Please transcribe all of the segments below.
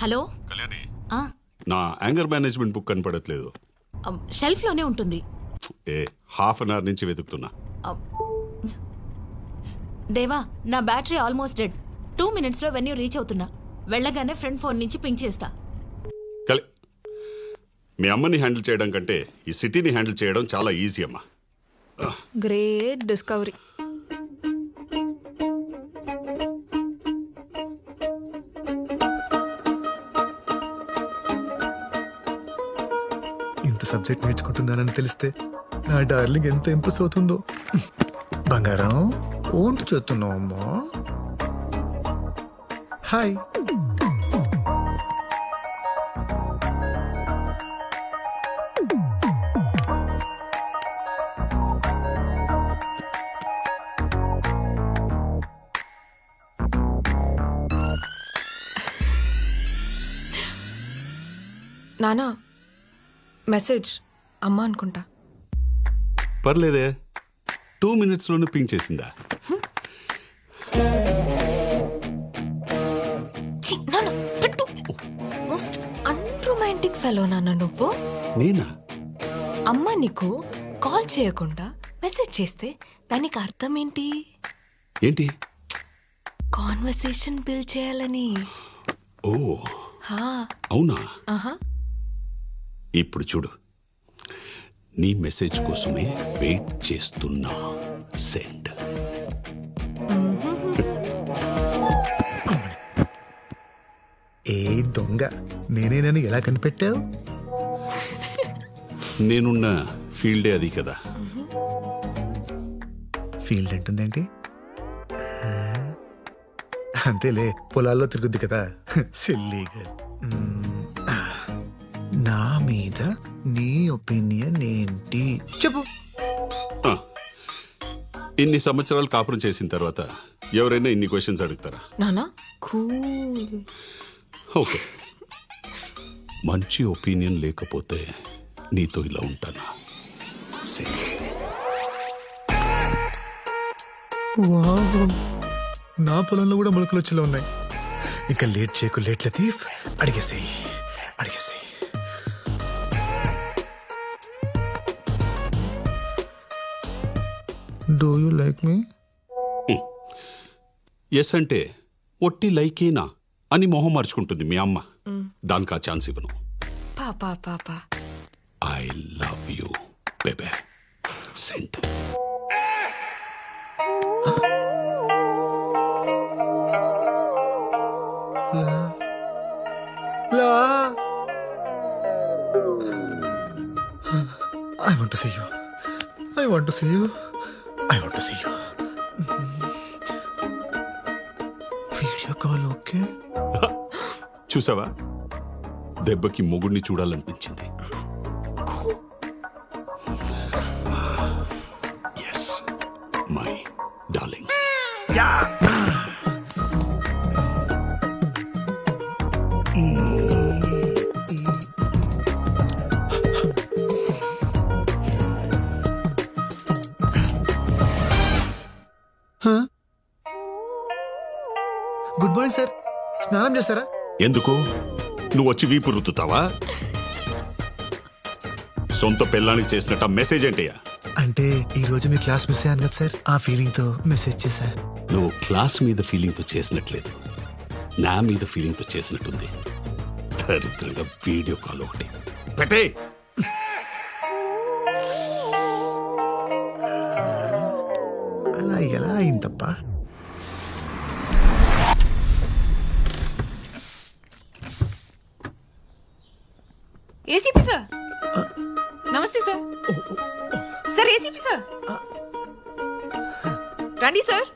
Hello Kalyani, నా anger management book కనపడట్లేదు. Shelf లోనే ఉంటుంది. హాఫ్ అన్ అవర్ నుంచి వెతుకుతున్నా. దేవా, నా బ్యాటరీ ఆల్మోస్ట్ డెడ్. 2 minutes లో వెన్యూ రీచ్ అవుతున్నా. వెళ్ళగానే ఫ్రెండ్ ఫోన్ నుంచి పింక్ చేస్తా. మీ అమ్మని హ్యాండిల్ చేయడం కంటే ఈ సిటీని హ్యాండిల్ చేయడం చాలా ఈజీ అమ్మా. Great discovery. ఇంత సబ్జెక్ట్ నేర్చుకుంటున్నానని తెలిస్తే నా డార్లింగ్ ఎంత ఇంప్రెస్ అవుతుందో. బంగారం ఓంటు చేస్తున్నావు అమ్మా. హాయ్. నానా, మెసేజ్ అమ్మ అనుకుంటా. పర్లేదే, 2 minutes లోనే పింక్ చేసిందా? మోస్ట్ అన్రొమాంటిక్ ఫెలో నాన్న నువ్వు. నేనా? అమ్మ నీకు కాల్ చేయకుండా మెసేజ్ చేస్తే దానికి అర్థం ఏంటి? ఏంటి? కాన్వర్సేషన్ బిల్డ్ చేయాలని. ఓ అవునా? ఇప్పుడు చూడు, నీ మెసేజ్ కోసమే వెయిట్ చేస్తున్నా. సెండ్. ఏ దొంగ, నేనేనని ఎలా కనిపెట్టావు? నేనున్న ఫీల్డే అది కదా. ఫీల్డ్ అంటుందేంటి? అంతేలే, పొలాల్లో తిరుగుద్ది కదా. సిల్లీగా. నా మీద నీ ఒపీనియన్ ఏంటి చెప్పు. ఇన్ని సంవత్సరాలు కాపురం చేసిన తర్వాత ఎవరైనా ఇన్ని క్వశ్చన్స్ అడుగుతారా? నానా కూల్. ఓకే, మంచి ఒపీనియన్ లేకపోతే నీతో ఇలా ఉంటానా? నా పొలంలో కూడా మొలకలు వచ్చేలా ఉన్నాయి. ఇక లేట్ చేయకు, లేట్ లతీఫ్. అడిగేసేయి. Do you like me? Yes అంటే ఒట్టి లైకేనా అని మొహం మార్చుకుంటుంది మీ అమ్మ. దానికి ఆ ఛాన్స్ ఇవ్వను. పాపా I love you baby. Send. I want to see you. I want to see you. I want to see you. Video call okay? చూసావా, దెబ్బకి మొగుడిని చూడాలనిపించింది. Yes my darling. Good morning sir. స్నానం చేస్తారా? ఎందుకు? నువ్వు వచ్చి వీపు రుద్దుతావా? సొంత పిల్లానికి చేసినట్ట మెసేజ్ ఏంటయ్యా? అంటే ఈ రోజు మీ క్లాస్ మిస్ అయ్యాను కదా సార్, ఆ ఫీలింగ్ తో మెసేజ్ చేశా. నువ్వు క్లాస్ మీద ఫీలింగ్ తో చేసినట్లేదు, నా మీద ఫీలింగ్ తో చేసినట్టుంది. దరిద్రంగా వీడియో కాల్ ఒకటి పెట్టే. అలా ఎలా అయిందప్పా? ఏసీపీ సార్, నమస్తే సార్. సార్ ఏసీపీ సార్, రండి సార్.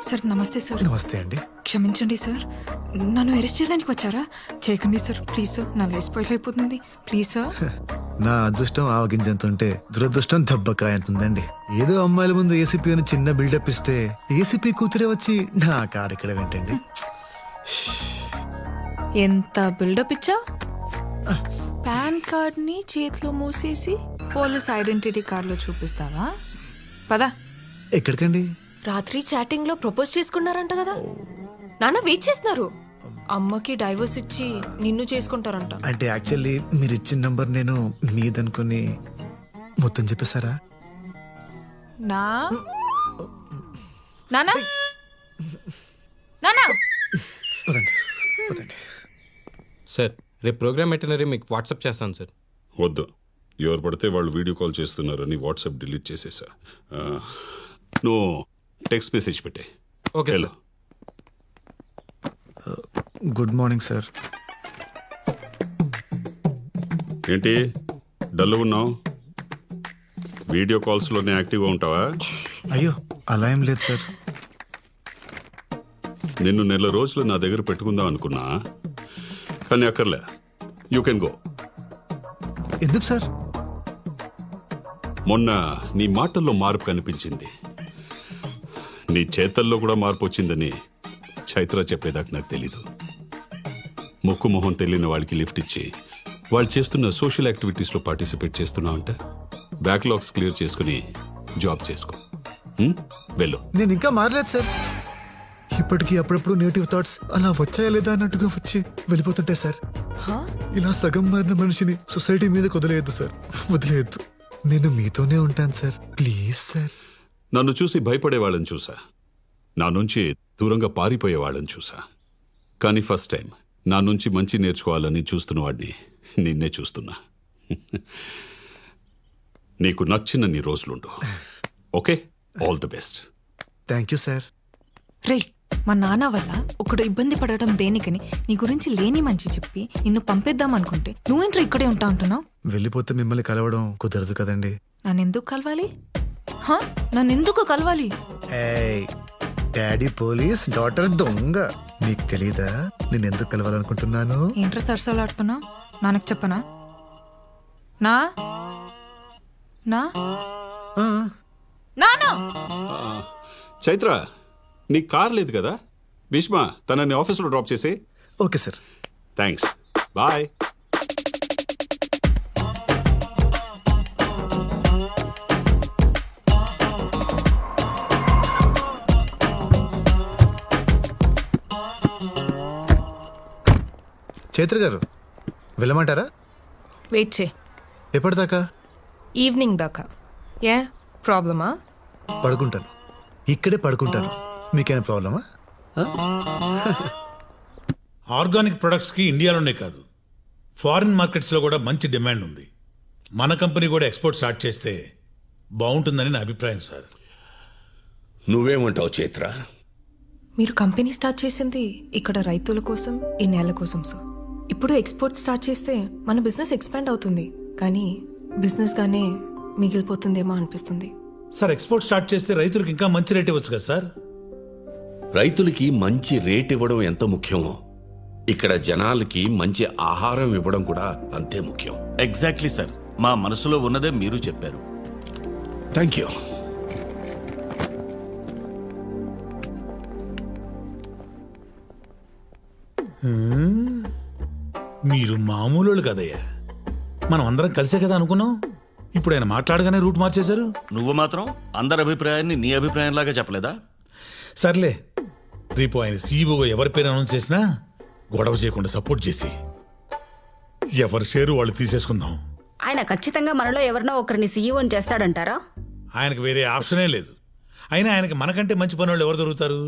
సార్ నమస్తే సార్. నమస్తే అండి. క్షమించండి సార్, నన్ను అరెస్ట్ చేయడానికి వచ్చారా? చేయకండి సార్, ప్లీజ్ సార్. నా లైఫ్ స్పాయిల్ అయిపోతుంది, ప్లీజ్ సార్. నా అదృష్టం ఆవగింజంత ఉంటే దురదృష్టం దెబ్బకాయ అంటుందండి. ఏదో అమ్మాయిల ముందు ఏసీపీ అని చిన్న బిల్డప్ ఇస్తే ఏసీపీ కూతురే వచ్చి నా కారు ఇక్కడ ఏంటండి? ఎంత బిల్డప్ ఇచ్చా? పాన్ కార్డ్ ని చేతిలో మూసేసి పోలీస్ ఐడెంటిటీ కార్డులో చూపిస్తావా? పదా. ఎక్కడికండి? రాత్రి చాటింగ్ లో ప్రపోజ్ చేసుకున్నారంట కదా. నాన్న వెయిట్ చేస్తున్నారు. అమ్మకి డైవర్స్ ఇచ్చి నిన్ను చేసుకుంటారంట. అంటే యాక్చువల్లీ మీరు ఇచ్చిన నంబర్ నేను మీదనుకుని మొత్తం చెప్పేశారా? నానా వదండి వదండి. సార్ రేపు ప్రోగ్రామ్ ఎటనరీ మీకు వాట్సాప్ చేస్తాను సార్. వద్దు, ఎవరు పడితే వాళ్ళు వీడియో కాల్ చేస్తున్నారని వాట్సాప్ డిలీట్ చేసేసా. నువ్వు టెక్స్ట్ మెసేజ్ పెట్టే. Okay hello, good morning sir. ఏంటి డల్ ఉన్నావు? వీడియో కాల్స్లోనే యాక్టివ్గా ఉంటావా? అయ్యో అలా ఏం లేదు సార్. నిన్ను నెల రోజులు నా దగ్గర పెట్టుకుందాం అనుకున్నా, కానీ అక్కర్లే. You can go. ఎందుకు సార్? మొన్న నీ మాటల్లో మార్పు కనిపించింది, నీ చేతల్లో కూడా మార్పు వచ్చిందని చైత్ర చెప్పేదాకా నాకు తెలీదు. ముక్కు మొహం తెలియని వాళ్ళకి లిఫ్ట్ ఇచ్చి వాళ్ళు చేస్తున్న సోషల్ యాక్టివిటీస్లో పార్టిసిపేట్ చేస్తున్నావు అంటే బ్యాక్లాగ్స్ క్లియర్ చేసుకుని జాబ్ చేసుకో. వెళ్ళు. నేను ఇంకా మారలేదు సార్. ఇప్పటికీ అప్పుడప్పుడు నెగిటివ్ థాట్స్ అలా వచ్చాయా లేదా అన్నట్టుగా వచ్చి వెళ్ళిపోతుంటాయి సార్. ఇలా సగం మారిన మనిషిని సొసైటీ మీద వదిలేయద్దు సార్, వదిలేయద్దు. నేను మీతోనే ఉంటాను సార్, ప్లీజ్ సార్. నన్ను చూసి భయపడే వాళ్ళని చూసా, నా నుంచి దూరంగా పారిపోయే వాళ్ళని చూసా, కానీ ఫస్ట్ టైం నా నుంచి మంచి నేర్చుకోవాలని చూస్తున్న వాడిని నిన్నే చూస్తున్నా. నీకు నచ్చిన నీ రోజులుండు. Okay, all the best. Thank you sir. రే, మా నాన్న వల్ల ఒకడు ఇబ్బంది పడటం దేనికని నీ గురించి లేని మంచి చెప్పి నిన్ను పంపేద్దాం అనుకుంటే నువ్వేంట్రా ఇక్కడే ఉంటా అంటున్నావు? వెళ్ళిపోతే మిమ్మల్ని కలవడం కుదరదు కదండి. నన్నెందుకు కలవాలి? నన్నెందుకు కలవాలి? డాడీ పోలీస్, డాటర్ దొంగ. నీకు తెలీదా నేను ఎందుకు కలవాలనుకుంటున్నాను? ఏంట్రా సరసాలాడుతున్నా? నాన్నకు చెప్పనా? నా నా ఆ, నానా చైత్ర, నీ కార్ లేదు కదా? భీష్మ తనని ఆఫీస్లో డ్రాప్ చేసి. Okay sir. Thanks, bye. Chaitra garu వెళ్ళమంటారా? వెయిట్ చే. ఎప్పటిదాకా? ఈవినింగ్ దాకా. ఏ ప్రాబ్లమా? పడుకుంటాను, ఇక్కడే పడుకుంటాను. మీకేమైనా ప్రాబ్లమా? ఆర్గానిక్ ప్రొడక్ట్స్కి ఇండియాలోనే కాదు, ఫారిన్ మార్కెట్స్లో కూడా మంచి డిమాండ్ ఉంది. మన కంపెనీ కూడా ఎక్స్పోర్ట్ స్టార్ట్ చేస్తే బాగుంటుందని నా అభిప్రాయం సార్. నువ్వేమంటావు చైత్ర? మీరు కంపెనీ స్టార్ట్ చేసింది ఇక్కడ రైతుల కోసం, ఈ నేల కోసం సార్. ఇప్పుడు ఎక్స్పోర్ట్ స్టార్ట్ చేస్తే మన బిజినెస్ ఎక్స్పాండ్ అవుతుంది, కానీ బిజినెస్ గానే మిగిలిపోతుందేమో అనిపిస్తుంది సార్. ఎక్స్పోర్ట్ స్టార్ట్ చేస్తే రైతులకు ఇంకా మంచి రేట్ ఇవ్వచ్చు కదా సార్. రైతులకి మంచి రేట్ ఇవ్వడం ఎంత ముఖ్యమో, ఇక్కడ జనాలకి మంచి ఆహారం ఇవ్వడం కూడా అంతే ముఖ్యం. ఎగ్జాక్ట్లీ సార్, మా మనసులో ఉన్నదే మీరు చెప్పారు. Thank you. మీరు మామూలు కదయ్యా, మనం అందరం కలిసే కదా అనుకున్నాం. ఇప్పుడు ఆయన మాట్లాడగానే రూట్ మార్చేశారు. నువ్వు మాత్రం అందరి అభిప్రాయాన్ని నీ అభిప్రాయంలాగా చెప్పలేదా? సర్లే, రేపు ఆయన సీఈఓగా ఎవరి పేరు అనౌన్స్ చేసినా గొడవ చేయకుండా సపోర్ట్ చేసి ఎవరి షేరు వాళ్ళు తీసేసుకుందాం. ఆయన ఖచ్చితంగా మనలో ఎవరినో ఒకరిని సీఈఓని చేస్తాడంటారా? ఆయనకు వేరే ఆప్షనే లేదు. అయినా ఆయనకి మనకంటే మంచి పని వాళ్ళు ఎవరు దొరుకుతారు?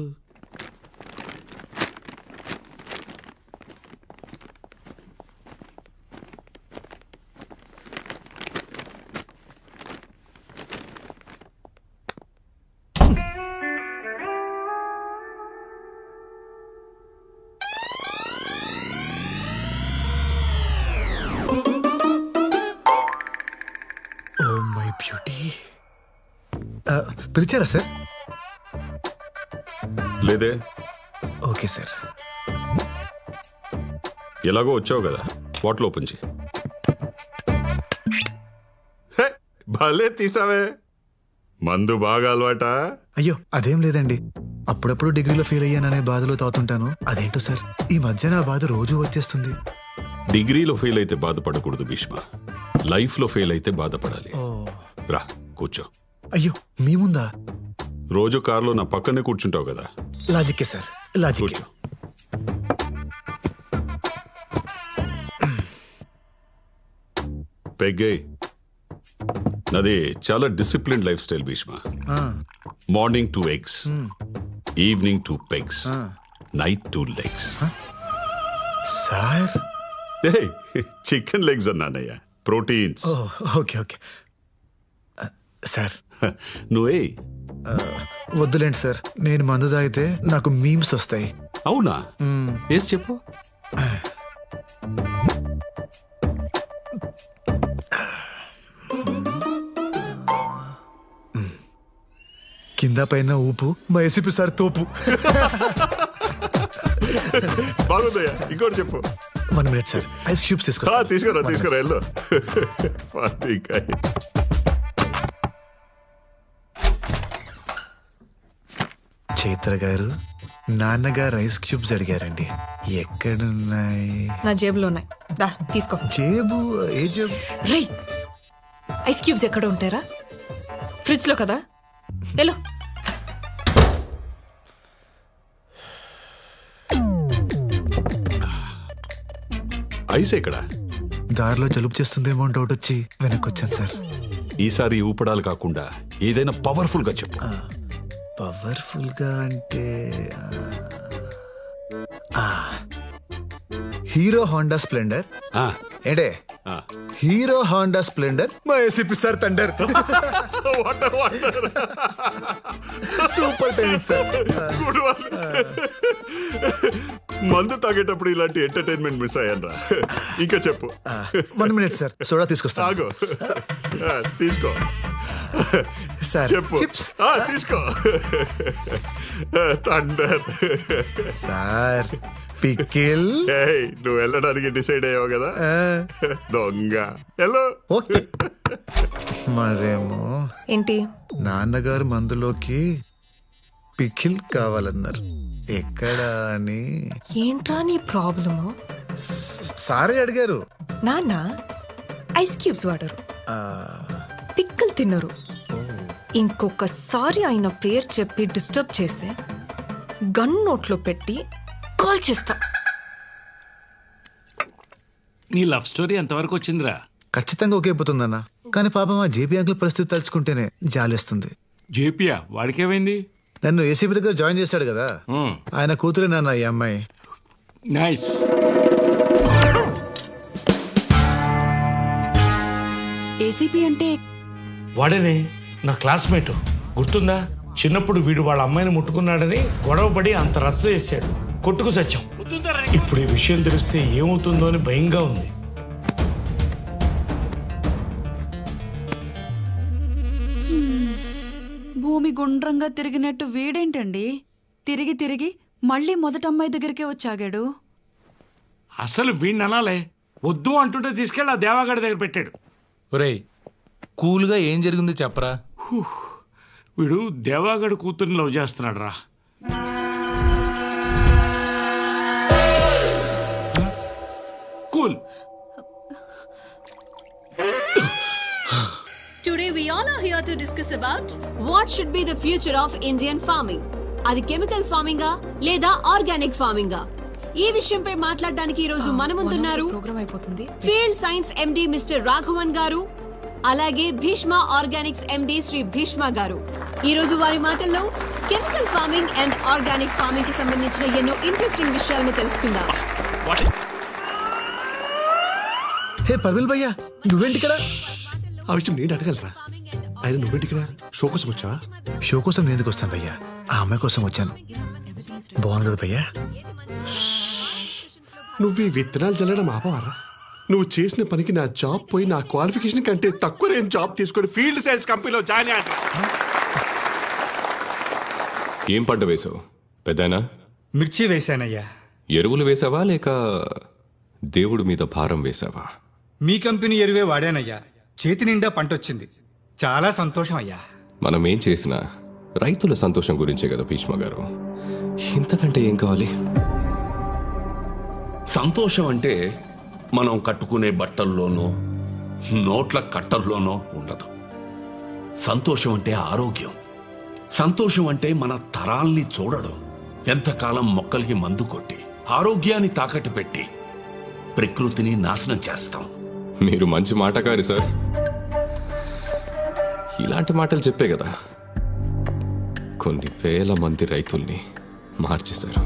పిలిచారా సార్? లేదే. Okay sir. ఎలాగో వచ్చావు కదా, బాటిల్ ఓపెన్ చేయి. భలే తీసావే. మందు బాగా అలవాట? అయ్యో అదేం లేదండి, అప్పుడప్పుడు డిగ్రీలో ఫెయిల్ అయ్యాననే బాధలో తాగుతుంటాను. అదేంటో సార్, ఈ మధ్య నా బాధ రోజు వచ్చేస్తుంది. డిగ్రీలో ఫెయిల్ అయితే బాధపడకూడదు భీష్మ, లైఫ్లో ఫెయిల్ అయితే బాధపడాలి. రా కూర్చో. అయ్యో మీ ముందా? రోజు కారులో నా పక్కనే కూర్చుంటావు కదా. లాజిక్కే సార్, లాజిక్. కూర్చో. పెగ్గే నాది చాలా discipline life style Bheeshma. Morning 2 eggs, evening 2 pegs, night 2 legs. Sir chicken legs అన్నానయ్యా, ప్రోటీన్స్. Okay okay sir. నువ్వే వద్దులేండి సార్, నేను మందు తాగితే నాకు మీమ్స్ వస్తాయి. అవునా? వేసి చెప్పు. కింద పైన ఊపు, మా ఏసీపీ సార్ తోపు. బాగుందయ్యా, ఇంకోటి చెప్పు. 1 minute సార్, ఐస్ క్యూబ్స్ తీసుకురా వెళ్ళు. చైత్ర గారు, నాన్నగారు ఐస్ క్యూబ్స్ అడిగారండి. ఎక్కడున్నాయి? నా జేబులో ఉన్నాయి, దా తీసుకో. జేబు? ఏ జేబు? రేయ్, ఐస్ క్యూబ్స్ ఎక్కడ ఉంటారా? ఫ్రిడ్జ్ లో కదా. హలో, ఐస్ ఎక్కడ? దారిలో జలుబు చేస్తుందేమో అని డౌట్ వచ్చి వెనక్కి వచ్చాను సార్. ఈసారి ఊపడాలు కాకుండా ఏదైనా పవర్ఫుల్ గా చెప్పు. పవర్ఫుల్ గా అంటే హీరో హోండా స్ప్లెండర్. ఏంటే హీరో హోండా స్ప్లెండర్, మా ACP sir thunder. Super timing sir. మందు తాగేటప్పుడు ఇలాంటి ఎంటర్టైన్మెంట్ మిస్ అయ్యానరా. ఇంకా చెప్పు. 1 minute సార్, సోడా తీసుకొస్తా. తీసుకో సార్. చెప్పు. చిప్స్ తీసుకో. Thunder sir. పికిల్. నువ్వు వెళ్ళడానికి డిసైడ్ అయ్యావు కదా, దొంగ. హలో. ఓకే. మరేమో ఏంటి? నాన్నగారు మందులోకి పికిల్ కావాలన్నారు. ఎక్కడా అని. ఏంట్రా నీ ప్రాబ్లము? సారే అడిగారు. నాన్న ఐస్ క్యూబ్స్ వాడరు, పిక్కలు తినరు. ఇంకొకసారి ఆయన పేరు చెప్పి డిస్టర్బ్ చేస్తే గన్ నోట్లో పెట్టి కాల్ చేస్తా. నీ లవ్ స్టోరీ ఎంతవరకు వచ్చిందిరా? ఖచ్చితంగా ఒకేపోతుందన్న, కానీ పాపం ఆ జేపీ అంకుల్ పరిస్థితి తలుచుకుంటేనే జాలేస్తుంది. జేపీయా? వాడికేమైంది? నన్ను ఏసీపీ దగ్గర జాయిన్ చేశాడు కదా, ఆయన కూతురే నాన్న ఈ అమ్మాయి. నైస్. ఏసీపీ అంటే వాడేనే నా క్లాస్మేట్, గుర్తుందా? చిన్నప్పుడు వీడు వాళ్ళ అమ్మాయిని ముట్టుకున్నాడని గొడవపడి అంత రచ్చ చేశాడు, కొట్టుకు సత్యం. ఇప్పుడు ఈ విషయం తెలిస్తే ఏమవుతుందో అని భయంగా ఉంది. భూమి గుండ్రంగా తిరిగినట్టు వీడేంటండి తిరిగి తిరిగి మళ్ళీ మొదట అమ్మాయి దగ్గరికే వచ్చాగాడు? అసలు వీడిని అనాలే, వద్దు అంటుంటే తీసుకెళ్ళి ఆ దేవాగడి దగ్గర పెట్టాడు. ఒరేయ్, కూల్గా ఏం జరిగింది చెప్పరా? వీడు దేవాగడి కూతుర్ని లవ్ చేస్తున్నాడు రా. Cool. Today we all are here to discuss about what should be the future of Indian farming. అది కెమికల్ ఫార్మింగా లేదా ఆర్గానిక్ ఫార్మింగా? ఈ విషయంపై మాట్లాడడానికి ఈ రోజు మన ముందున్నారు field science MD mister Raghavan garu, అలాగే భీష్మ ఆర్గానిక్స్ ఎండి శ్రీ భీష్మ గారు. ఈ రోజు వారి మాటల్లో chemical farming and organic farming కి సంబంధించిన ఎన్నో ఇంట్రెస్టింగ్ విషయాలను తెలుసుకుందాం. హే పర్విల్ భయ్యా, నువ్వేంటి ఇక్కడ? ఆ విషయం నేను అడగలరా? ఆయన నువ్వేంటి ఇక్కడ? షో కోసం వచ్చా? షో కోసం నేను ఎందుకు వస్తాను భయ్యా, ఆ అమ్మాయి కోసం వచ్చాను. బాగుంది కదా భయ్యా? నువ్వు ఈ విత్తనాలు చల్లడం ఆపవారా? నువ్వు చేసిన పనికి నా జాబ్ పోయి నా క్వాలిఫికేషన్ కంటే తక్కువ నేను జాబ్ తీసుకొని ఫీల్డ్ సైన్స్ కంపెనీలో జాయిన్ అయ్యా. ఏం పంట వేసావు పెద్దనా? మిర్చి వేశానయ్యా. ఎరువులు వేసావా లేక దేవుడి మీద భారం వేసావా? మీ కంపెనీ ఎరువే వాడానయ్యా. చేతి నిండా పంట వచ్చింది, చాలా సంతోషం అయ్యా. మనం ఏం చేసినా రైతుల సంతోషం గురించే కదా భీష్మ గారు, ఇంతకంటే ఏం కావాలి? సంతోషం అంటే మనం కట్టుకునే బట్టల్లోనో నోట్ల కట్టల్లోనో ఉండదు. సంతోషం అంటే ఆరోగ్యం. సంతోషం అంటే మన తరాల్ని చూడడం. ఎంతకాలం మొక్కలకి మందు కొట్టి ఆరోగ్యాన్ని తాకట్టు పెట్టి ప్రకృతిని నాశనం చేస్తాం. మీరు మంచి మాటకారి సార్. ఇలాంటి మాటలు చెప్పే కదా కొన్ని వేల మంది రైతుల్ని మార్చేశారు.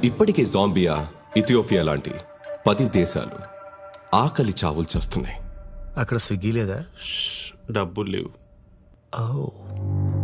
ఇప్పటికే జాంబియా, ఇథియోపియా లాంటి 10 దేశాలు ఆకలి చావులు చేస్తున్నాయి. అక్కడ స్విగ్గీ లేదా? డబ్బులు లేవు. ఓ